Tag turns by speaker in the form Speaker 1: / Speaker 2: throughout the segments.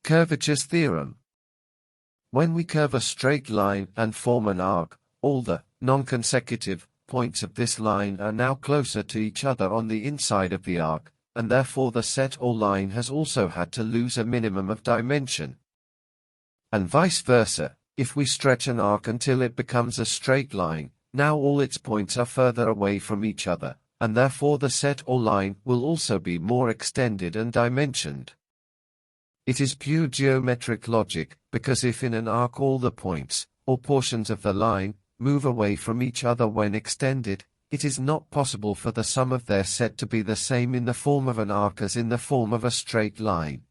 Speaker 1: Curvature's theorem. When we curve a straight line and form an arc, all the non-consecutive points of this line are now closer to each other on the inside of the arc, and therefore the set or line has also had to lose a minimum of dimension. And vice versa, if we stretch an arc until it becomes a straight line, now all its points are further away from each other, and therefore the set or line will also be more extended and dimensioned. It is pure geometric logic, because if in an arc all the points, or portions of the line, move away from each other when extended, it is not possible for the sum of their set to be the same in the form of an arc as in the form of a straight line.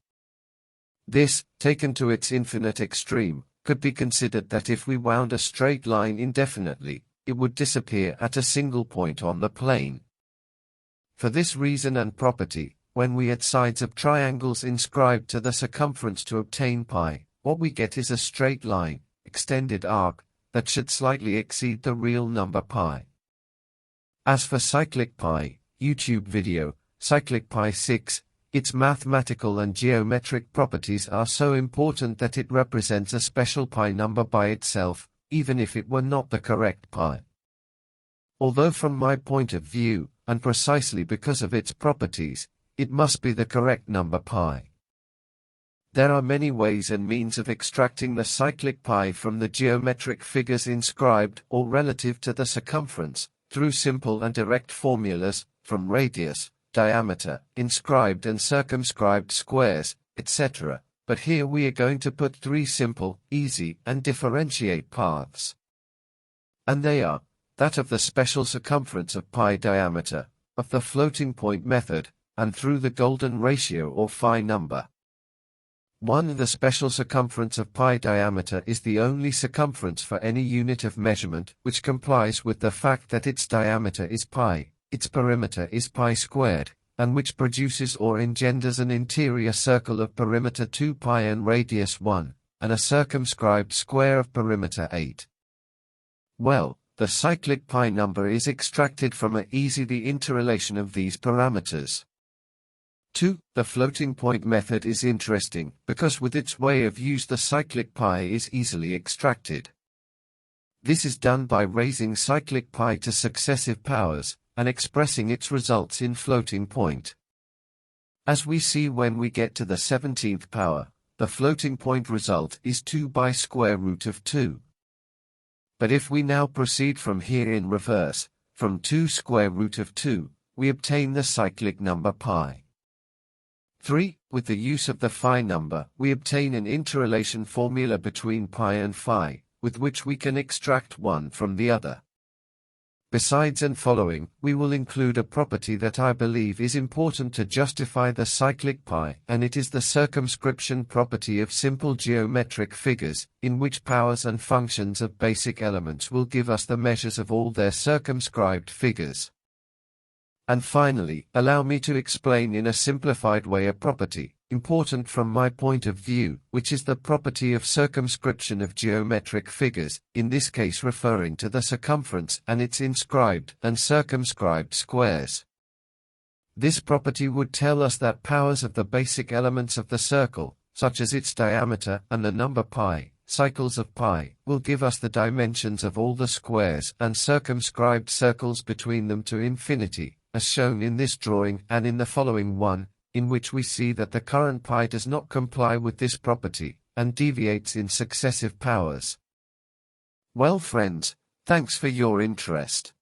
Speaker 1: This, taken to its infinite extreme, could be considered that if we wound a straight line indefinitely, it would disappear at a single point on the plane. For this reason and property, when we add sides of triangles inscribed to the circumference to obtain pi, what we get is a straight line, extended arc, that should slightly exceed the real number pi. As for cyclic pi, YouTube video, cyclic pi 6, its mathematical and geometric properties are so important that it represents a special pi number by itself, even if it were not the correct pi. Although from my point of view, and precisely because of its properties, it must be the correct number pi. There are many ways and means of extracting the cyclic pi from the geometric figures inscribed or relative to the circumference, through simple and direct formulas, from radius, diameter, inscribed and circumscribed squares, etc., but here we are going to put three simple, easy, and differentiate paths. And they are, that of the special circumference of pi diameter, of the floating point method, and through the golden ratio or phi number. 1. The special circumference of pi diameter is the only circumference for any unit of measurement which complies with the fact that its diameter is pi, its perimeter is pi squared, and which produces or engenders an interior circle of perimeter 2 pi and radius 1, and a circumscribed square of perimeter 8. Well, the cyclic pi number is extracted from the interrelation of these parameters. 2. The floating point method is interesting, because with its way of use the cyclic pi is easily extracted. This is done by raising cyclic pi to successive powers, and expressing its results in floating point. As we see when we get to the 17th power, the floating point result is 2 by square root of 2. But if we now proceed from here in reverse, from 2 square root of 2, we obtain the cyclic number pi. 3. With the use of the phi number, we obtain an interrelation formula between pi and phi, with which we can extract one from the other. Besides and following, we will include a property that I believe is important to justify the cyclic pi, and it is the circumscription property of simple geometric figures, in which powers and functions of basic elements will give us the measures of all their circumscribed figures. And finally, allow me to explain in a simplified way a property, important from my point of view, which is the property of circumscription of geometric figures, in this case referring to the circumference and its inscribed and circumscribed squares. This property would tell us that powers of the basic elements of the circle, such as its diameter and the number pi, cycles of pi, will give us the dimensions of all the squares and circumscribed circles between them to infinity, as shown in this drawing and in the following one, in which we see that the current pi does not comply with this property, and deviates in successive powers. Well friends, thanks for your interest.